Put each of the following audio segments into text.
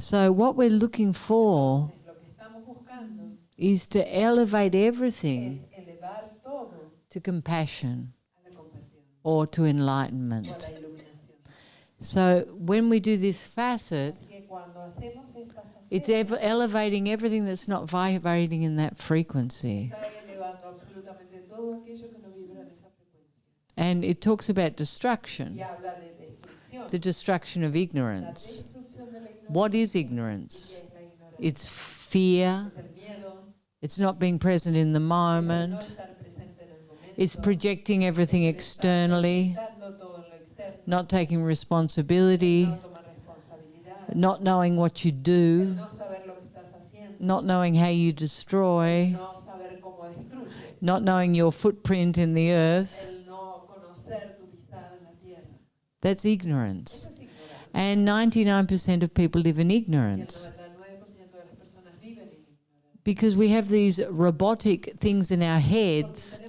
So what we're looking for is to elevate everything to compassion or to enlightenment. So when we do this facet, it's elevating everything that's not vibrating in that frequency. And it talks about destruction, the destruction of ignorance. What is ignorance? It's fear. It's not being present in the moment. It's projecting everything externally, not taking responsibility, not knowing what you do, not knowing how you destroy, not knowing your footprint in the earth. That's ignorance. And 99% of people live in ignorance. Because we have these robotic things in our heads,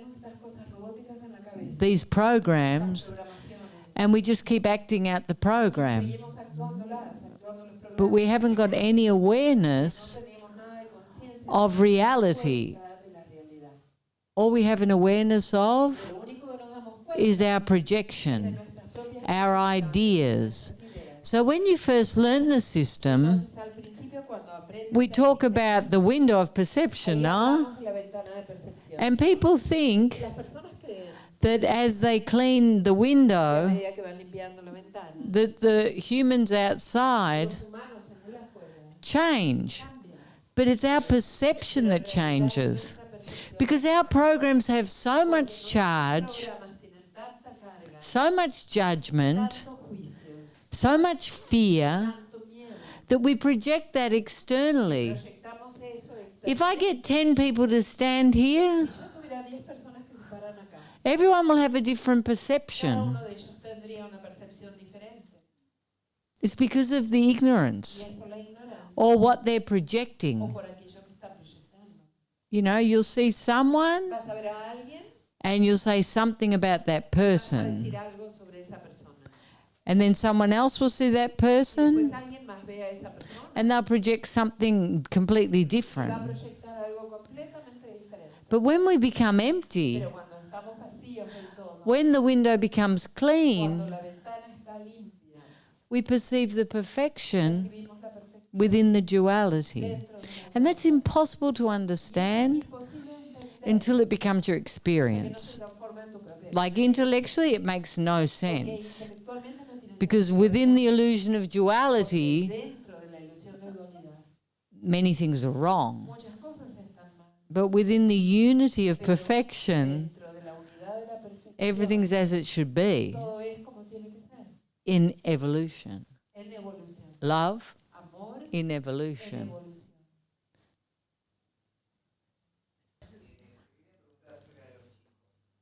these programs, and we just keep acting out the program. But we haven't got any awareness of reality. All we have an awareness of is our projection, our ideas. So when you first learn the system, we talk about the window of perception, no? And people think that as they clean the window, that the humans outside change. But it's our perception that changes. Because our programs have so much charge, so much judgment, so much fear, that we project that externally. If I get 10 people to stand here, everyone will have a different perception. It's because of the ignorance or what they're projecting. You know, you'll see someone and you'll say something about that person. And then someone else will see that person and they'll project something completely different. But when we become empty, when the window becomes clean, we perceive the perfection within the duality. And that's impossible to understand until it becomes your experience. Like intellectually, it makes no sense. Because within the illusion of duality, many things are wrong. But within the unity of perfection, everything's as it should be in evolution. Love in evolution.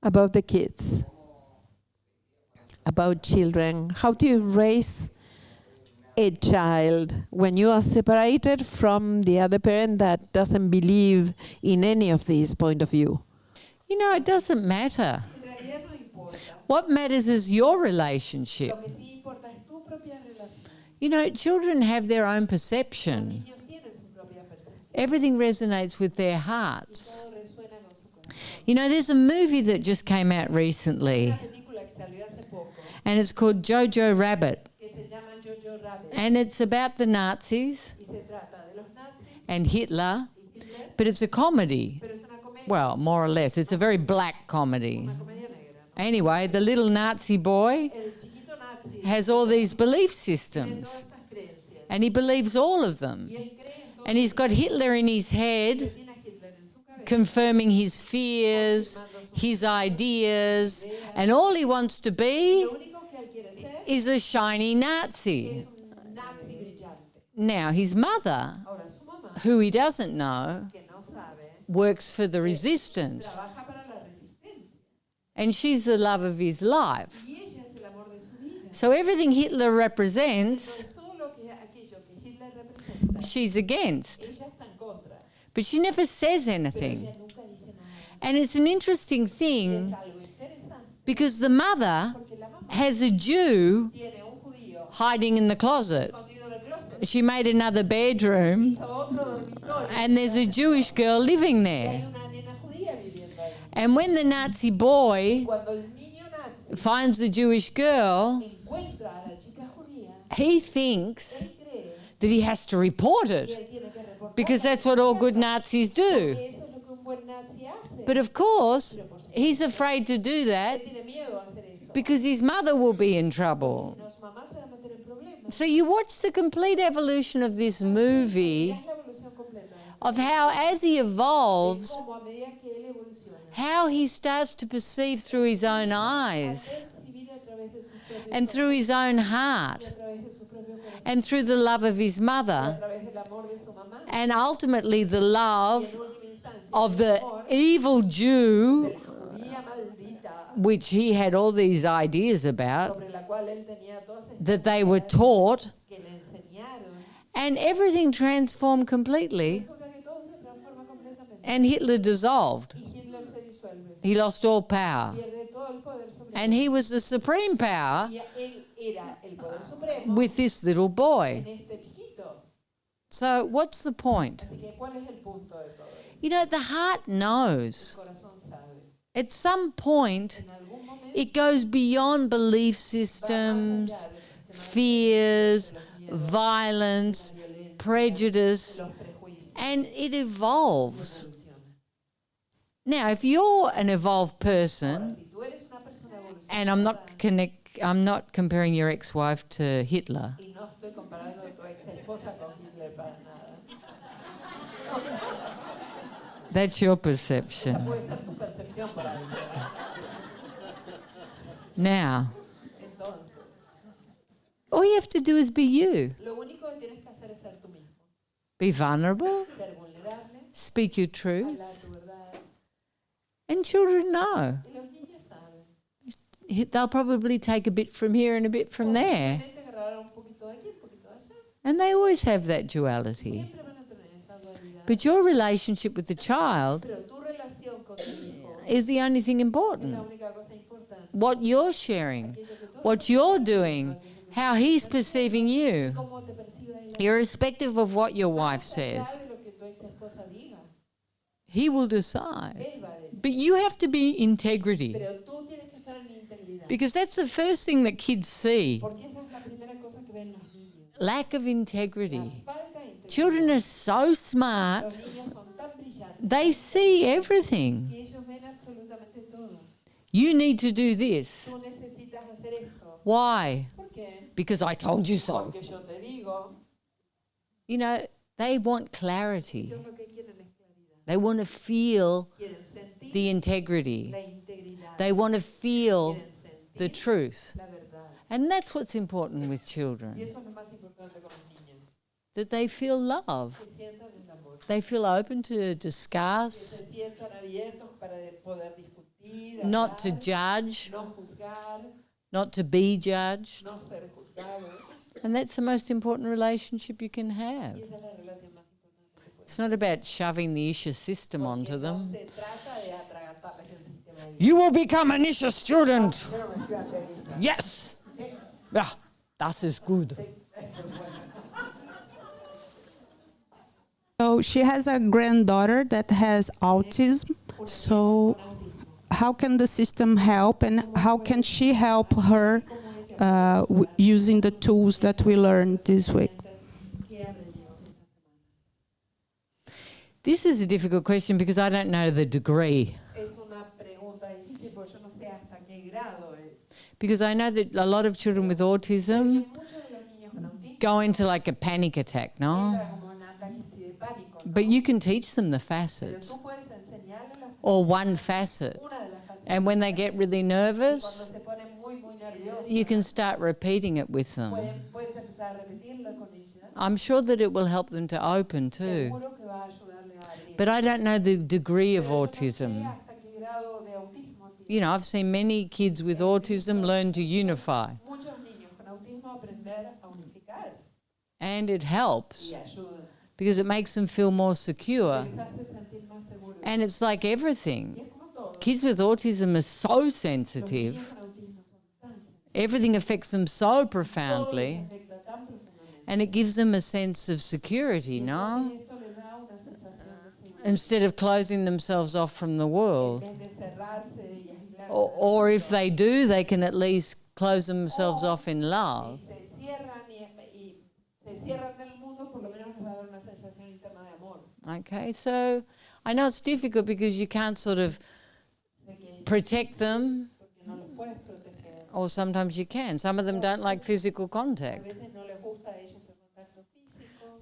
About the kids, about children, how do you raise a child when you are separated from the other parent that doesn't believe in any of these point of view? You know, it doesn't matter. What matters is your relationship. You know, children have their own perception. Everything resonates with their hearts. You know, there's a movie that just came out recently, and it's called Jojo Rabbit. And it's about the Nazis and Hitler, but it's a comedy. Well, more or less. It's a very black comedy. Anyway, the little Nazi boy has all these belief systems, and he believes all of them. And he's got Hitler in his head, confirming his fears, his ideas, and all he wants to be is a shiny Nazi. Now, his mother, who he doesn't know, works for the resistance. And she's the love of his life. So everything Hitler represents, she's against. But she never says anything. And it's an interesting thing because the mother has a Jew hiding in the closet. she made another bedroom and there's a Jewish girl living there. And when the Nazi boy finds the Jewish girl, he thinks that he has to report it because that's what all good Nazis do. But of course, he's afraid to do that because his mother will be in trouble. So you watch the complete evolution of this movie of how, as he evolves, how he starts to perceive through his own eyes and through his own heart and through the love of his mother and ultimately the love of the evil Jew, which he had all these ideas about, that they were taught, and everything transformed completely, and Hitler dissolved. He lost all power. And he was the supreme power with this little boy. So what's the point? You know, the heart knows. At some point, it goes beyond belief systems, fears, violence, prejudice, and it evolves. Now, if you're an evolved person, and I'm not comparing your ex-wife to Hitler. That's your perception. Now, all you have to do is be you. Be vulnerable. Speak your truth. And children know. They'll probably take a bit from here and a bit from there. And they always have that duality. But your relationship with the child is the only thing important. What you're sharing, what you're doing, how he's perceiving you, irrespective of what your wife says. He will decide. But you have to be integrity. Because that's the first thing that kids see. Lack of integrity. Children are so smart, they see everything. You need to do this. Why? Because I told you so. You know, they want clarity. They want to feel the integrity. They want to feel the truth. And that's what's important with children. That they feel love. They feel open to discuss, not to judge, not to be judged. And that's the most important relationship you can have. It's not about shoving the Isha system onto them. You will become an Isha student. Yes. Yeah, that is good. So she has a granddaughter that has autism. So how can the system help, and how can she help her using the tools that we learned this week? This is a difficult question because I don't know the degree. Because I know that a lot of children with autism go into like a panic attack, no? But you can teach them the facets, or one facet. And when they get really nervous, you can start repeating it with them. I'm sure that it will help them to open too. But I don't know the degree of autism. You know, I've seen many kids with autism learn to unify. And it helps because it makes them feel more secure. And it's like everything. Kids with autism are so sensitive. Everything affects them so profoundly. And it gives them a sense of security, no? Instead of closing themselves off from the world. Or if they do, they can at least close themselves off in love. Okay, so I know it's difficult because you can't sort of protect them, or sometimes you can. Some of them don't like physical contact.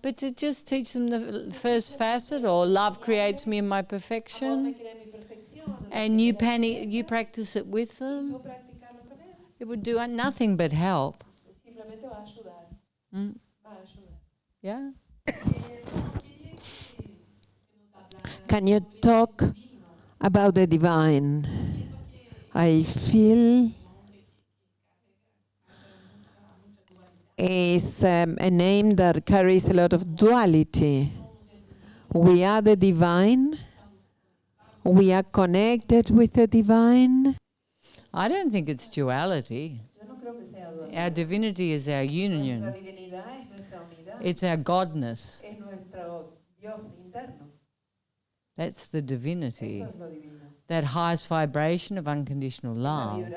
But to just teach them the first facet, or love creates me in my perfection, and you practice it with them, it would do nothing but help. Yeah? Can you talk about the divine? I feel is a name that carries a lot of duality. We are the divine. We are connected with the divine. I don't think it's duality. Our divinity is our union. It's our godness. That's the divinity. That highest vibration of unconditional love.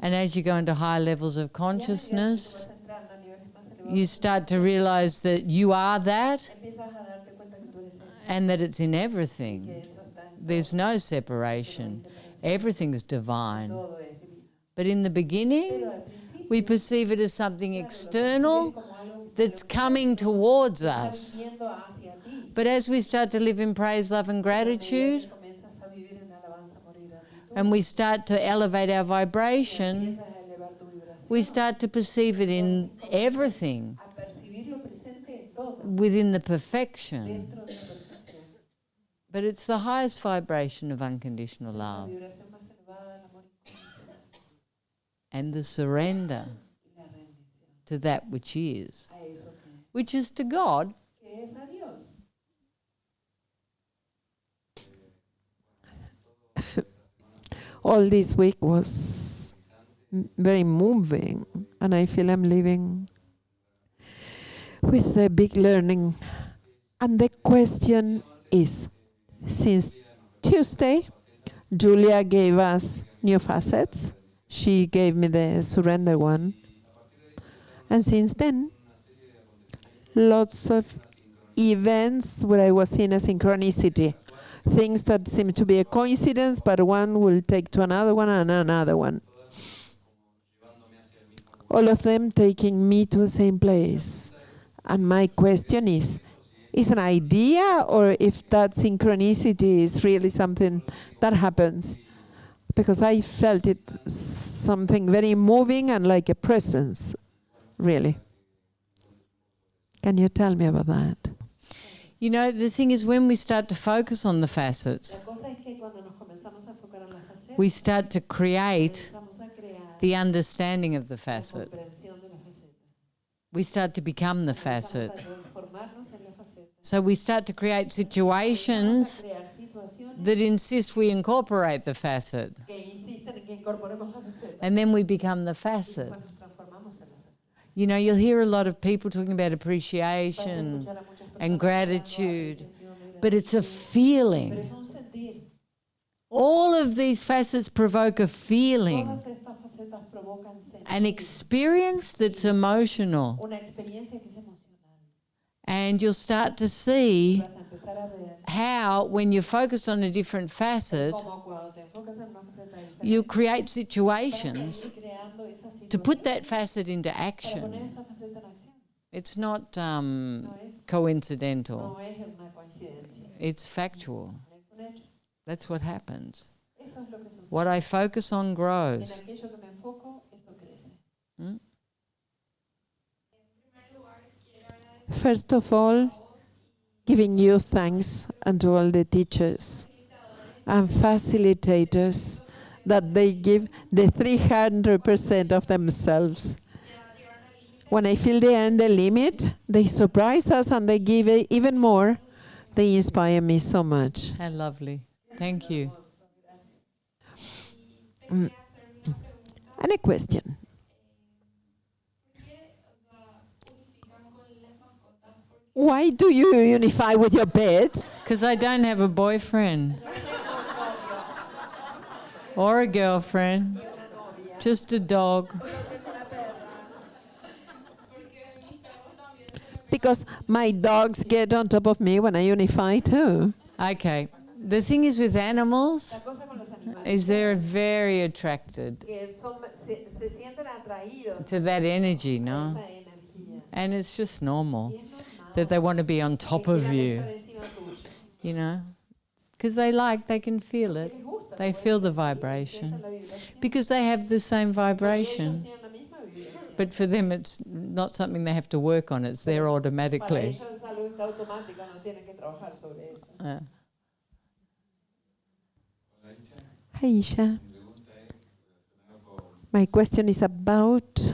And as you go into higher levels of consciousness, you start to realize that you are that and that it's in everything. There's no separation. Everything is divine. But in the beginning, we perceive it as something external that's coming towards us. But as we start to live in praise, love and gratitude, and we start to elevate our vibration, we start to perceive it in everything, within the perfection. But it's the highest vibration of unconditional love. And the surrender to that which is to God. All this week was very moving, and I feel I'm living with a big learning. And the question is, since Tuesday, Julia gave us new facets. She gave me the surrender one. And since then, lots of events where I was in a synchronicity. Things that seem to be a coincidence, but one will take to another one and another one. All of them taking me to the same place. And my question is an idea, or if that synchronicity is really something that happens? Because I felt it something very moving and like a presence, really. Can you tell me about that? You know, the thing is, when we start to focus on the facets, we start to create the understanding of the facet. We start to become the facet. So we start to create situations that insist we incorporate the facet. And then we become the facet. You know, you'll hear a lot of people talking about appreciation and gratitude, but it's a feeling. All of these facets provoke a feeling, an experience that's emotional. And you'll start to see how, when you're focused on a different facet, you create situations to put that facet into action. It's not coincidental. It's factual. That's what happens. What I focus on grows. First of all, giving you thanks and to all the teachers and facilitators that they give the 300% of themselves. When I feel they are in the limit, they surprise us and they give even more. They inspire me so much. How lovely. Thank you. And a question. Why do you unify with your pets? Because I don't have a boyfriend. Or a girlfriend. Just a dog. Because my dogs get on top of me when I unify too. Okay. The thing is with animals La cosa con los animales is they're very attracted que se sienten atraídos to that energy, a no? esa energía. And it's just normal Y es normal that they want to be on top que of quieran you, estar encima tuyo. you know? Because they can feel it. Les gusta, They pueden feel the sentir, vibration. sienten la vibración. Because they have the same Porque ellos vibration. tienen la misma vibración. But for them, it's not something they have to work on. It's there Para automatically. ellos es algo que está automático, no tienen que trabajar sobre eso. Hi, Isha. My question is about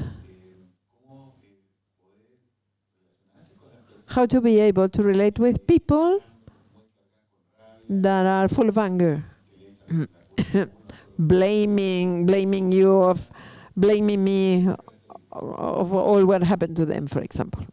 how to be able to relate with people that are full of anger, blaming you, blaming me of all what happened to them, for example.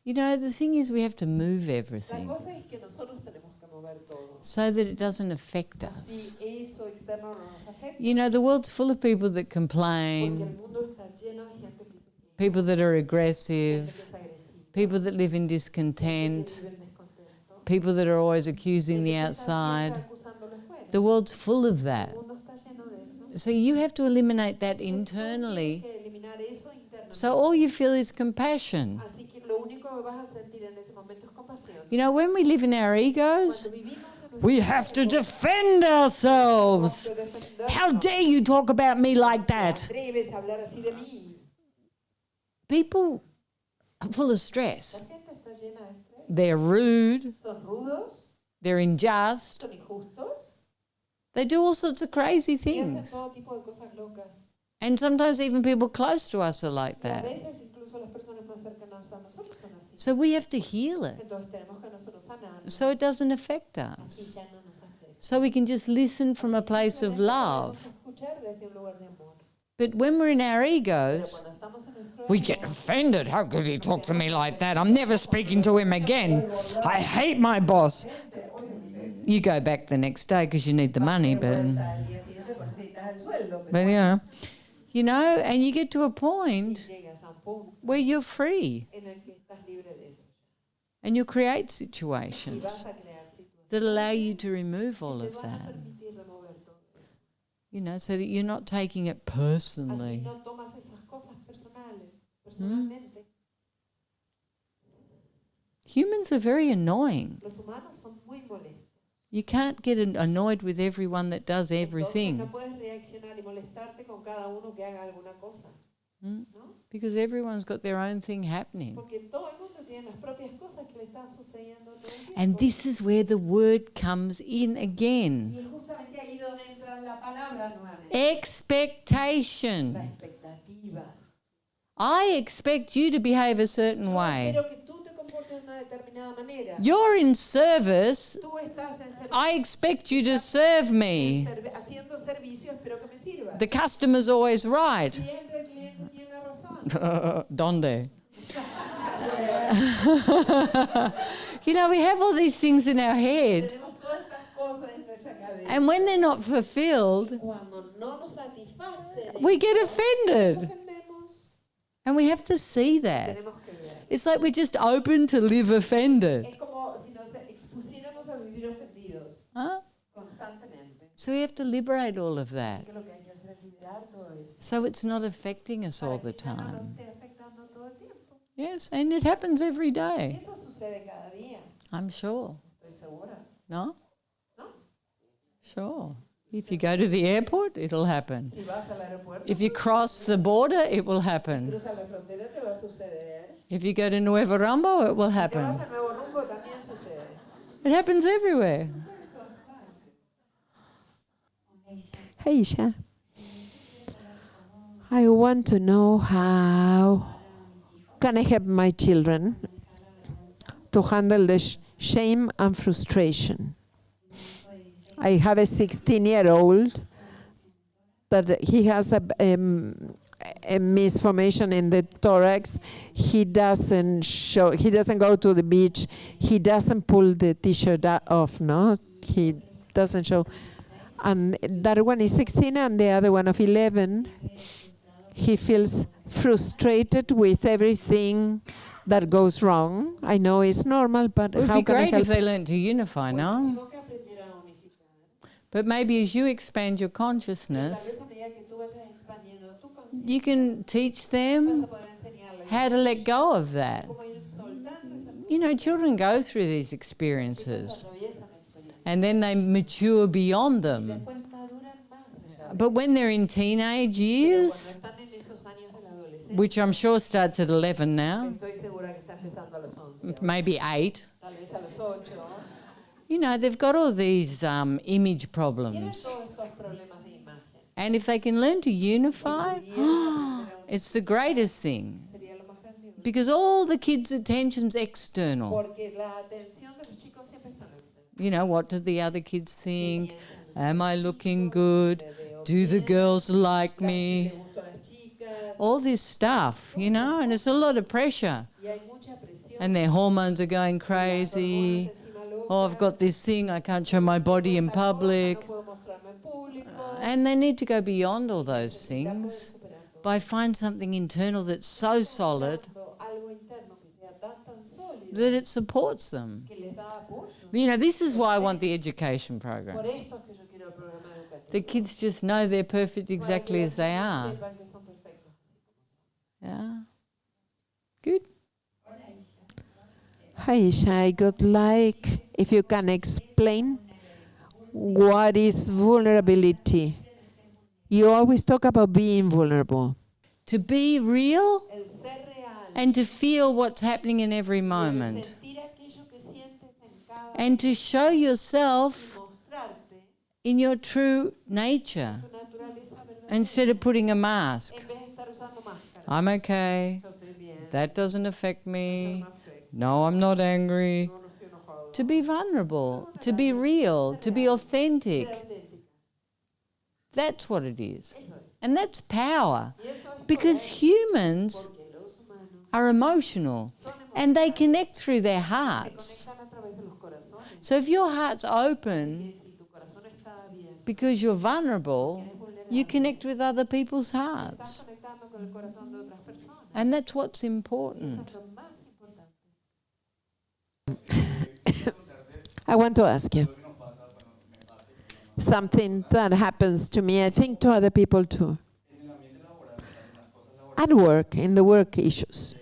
You know, the thing is we have to move La everything cosa es que nosotros tenemos que mover todo. so that it doesn't affect us. Así eso externo no nos afecta. You know, the world's full of people that Porque el complain, mundo está lleno de gente que se queja, people that are gente aggressive, que es agresiva, people that live in gente que discontent, vive en descontento, people that are always accusing the gente que está siempre outside. acusando lo fuera. The world's full of that. El mundo está lleno de eso. So you have to eliminate that Tú tienes internally. que eliminar eso internamente. So all you feel is compassion. Así que lo único que vas a sentir en ese momento es compasión. You know, when we live in our egos, Cuando vivimos en we nuestro have to ego, defend ourselves. tenemos que defendernos. How dare you talk about me like that? ¿Atreves a hablar así de mí? People are full of La stress. gente está llena de estrés. They're rude, Son rudos, they're unjust, son injustos they do all sorts of crazy y hacen things. todo tipo de cosas locas. And sometimes even people close to us are like Y a that. veces incluso las personas más cercanas a nosotros son así. So we have to heal it Entonces tenemos que nosotros sanar. so it doesn't affect Así us. ya no nos afecta. So we can just listen from a place of Simplemente love. podemos escuchar desde un lugar de amor. But when we're in our Pero egos, cuando estamos en nuestro we ego, get offended. How could he talk to me like that? I'm never speaking to him again. I hate my boss. You go back the next day because you need the money, de but vuelta al día siguiente porque necesitas el sueldo, pero you know, and you get to a point llegas a un punto where you're free en el que estás libre de eso. and you create Y vas situations a crear situaciones that allow you to remove all que of te van a that, permitir remover todo eso. you know, so that you're not taking it Así personally. no tomas esas cosas personalmente. Humans are very annoying. Los humanos son muy molestos. You can't get annoyed with everyone that does Entonces everything no puedes reaccionar y molestarte con cada uno que haga alguna cosa, mm, ¿no? because everyone's got their own thing happening. Porque todo el mundo tiene las propias cosas que le están sucediendo todo el tiempo. And this is where the word comes in Y again. es justamente ahí donde entra la palabra nuevamente. Expectation. La expectativa. I expect you to behave a certain Yo way. espero que tú te comportes de una determinada manera. You're in service. Tú estás en I expect you to serve me. haciendo servicio, espero que me sirva. The customer's always right. Siempre el cliente tiene razón. Donde? You know, we have all these things in our head. Tenemos todas estas cosas en nuestra cabeza. And when they're not fulfilled, Cuando no nos satisfacen, we get nos offended. ofendemos. And we have to see that. Tenemos que ver. It's like we're just open to live offended. Es como si nos expusiéramos a vivir ofendidos Huh? constantemente. So we have to liberate all of Así that. que lo que hay que hacer es liberar todo eso. So it's not affecting us all Para the que ya no nos time. esté afectando todo el tiempo. Yes, and it happens every Y day. eso sucede cada día, I'm sure. estoy segura. No? ¿No? Sure. If you go to the airport, it'll happen. Si vas al aeropuerto, If you cross the border, it will si happen. cruzas la frontera te va a suceder. If you go to Nuevo Rumbo, it will Si te happen. vas a Nuevo Rumbo también sucede. It happens everywhere. Hey, Isha. I want to know how can I help my children to handle the shame and frustration. I have a 16-year-old that he has a misformation in the thorax. He doesn't go to the beach. He doesn't pull the t-shirt off, no? He doesn't show. And that one is 16 and the other one of 11. He feels frustrated with everything that goes wrong. I know it's normal, but It would how be can I great help? if they learned to unify, no? But maybe as you expand your consciousness, you can teach them how to let go of that. You know, children go through these experiences and then they mature beyond them. But when they're in teenage years, which I'm sure starts at 11 now, maybe 8, you know, they've got all these image problems. And if they can learn to unify, it's the greatest thing. Because all the kids' attention's external. You know, what do the other kids think? Am I looking good? Do the girls like me? All this stuff, you know, and it's a lot of pressure. And their hormones are going crazy. Oh, I've got this thing, I can't show my body in public. And they need to go beyond all those things by finding something internal that's so solid that it supports them. You know, this is why I want the education program. The kids just know they're perfect exactly as they are. Yeah. Good. Hi, Isha. I would like if you can explain what is vulnerability. You always talk about being vulnerable. To be real and to feel what's happening in every moment. And to show yourself in your true nature instead of putting a mask. I'm okay. That doesn't affect me. No, I'm not angry. To be vulnerable, to be real, to be authentic. That's what it is. And that's power. Because humans are emotional and they connect through their hearts. So if your heart's open because you're vulnerable, you connect with other people's hearts. And that's what's important. I want to ask you something that happens to me, I think to other people too. At work, in the work issues.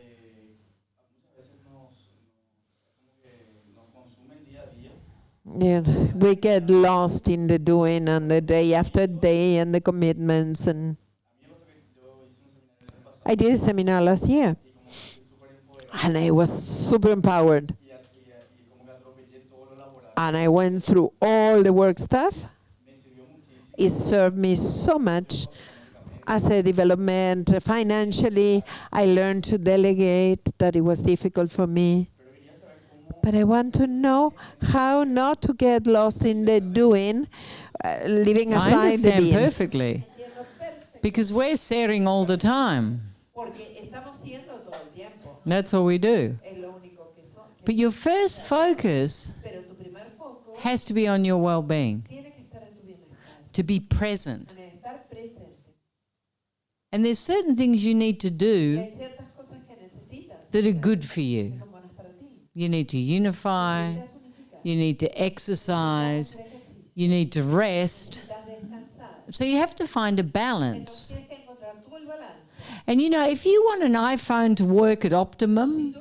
Yeah, we get lost in the doing and the day after day and the commitments. And I did a seminar last year and I was super empowered. And I went through all the work stuff. It served me so much as a development. Financially, I learned to delegate, that it was difficult for me. But I want to know how not to get lost in the doing, leaving aside the I understand being. perfectly. Because we're sharing all the time. That's all we do. But your first focus has to be on your well-being. To be present. And there's certain things you need to do that are good for you. You need to unify, you need to exercise, you need to rest. So you have to find a balance. And you know, if you want an iPhone to work at optimum,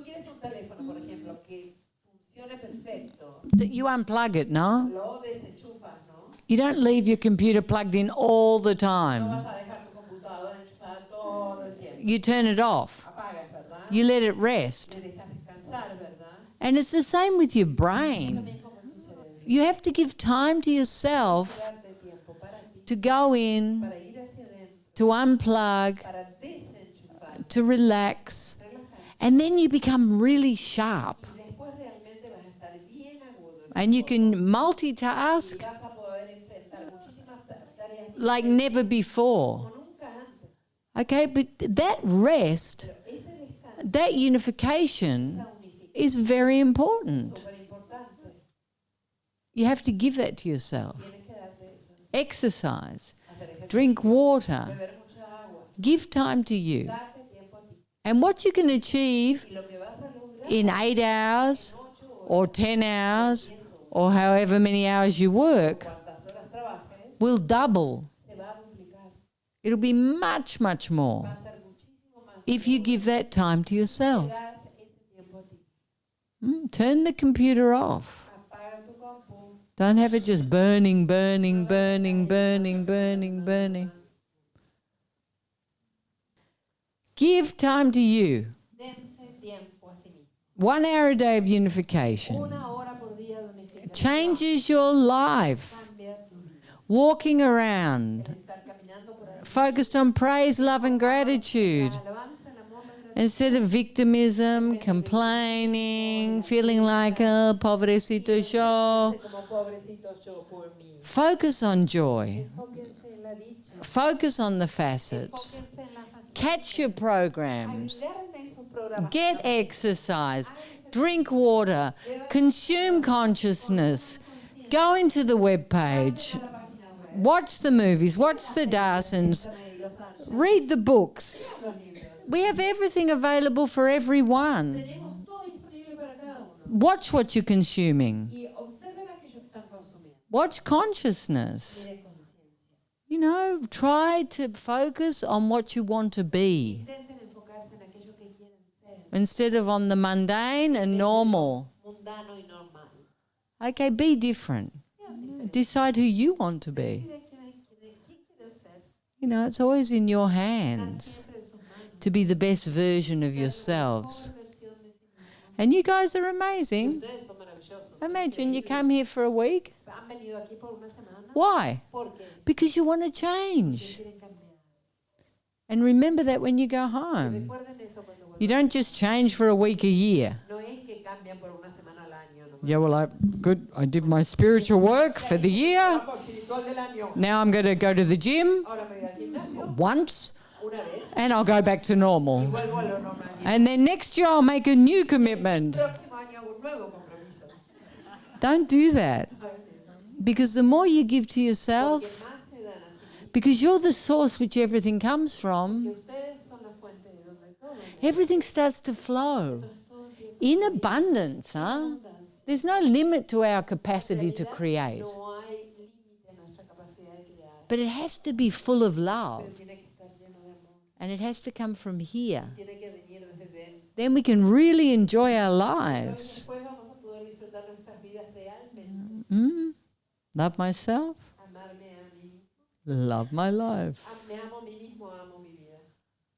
you unplug it, no? You don't leave your computer plugged in all the time. You turn it off. You let it rest. And it's the same with your brain. You have to give time to yourself to go in, to unplug, to relax, and then you become really sharp. And you can multitask like never before. Okay, but that rest, that unification is very important. You have to give that to yourself. Exercise, drink water, give time to you. And what you can achieve in 8 hours or 10 hours or however many hours you work will double. It'll be much, much more if you give that time to yourself. Turn the computer off. Don't have it just burning, burning, burning, burning, burning, burning. Give time to you. 1 hour a day of unification changes your life. Walking around, focused on praise, love and gratitude. Instead of victimism, complaining, feeling like, oh, pobrecito yo. Focus on joy. Focus on the facets. Catch your programs. Get exercise. Drink water. Consume consciousness. Go into the webpage. Watch the movies. Watch the Darshans. Read the books. We have everything available for everyone. Watch what you're consuming. Watch consciousness. You know, try to focus on what you want to be instead of on the mundane and normal. Okay, be different. Decide who you want to be. You know, it's always in your hands to be the best version of yourselves. And you guys are amazing. Imagine you come here for a week. Why? Because you want to change. And remember that when you go home. You don't just change for a week a year. Yeah, well, I did my spiritual work for the year. Now I'm going to go to the gym once and I'll go back to normal. And then next year I'll make a new commitment. Don't do that. Because the more you give to yourself, because you're the source which everything comes from, everything starts to flow in abundance, huh? There's no limit to our capacity to create. But it has to be full of love. And it has to come from here. Then we can really enjoy our lives. Love myself. Love my life.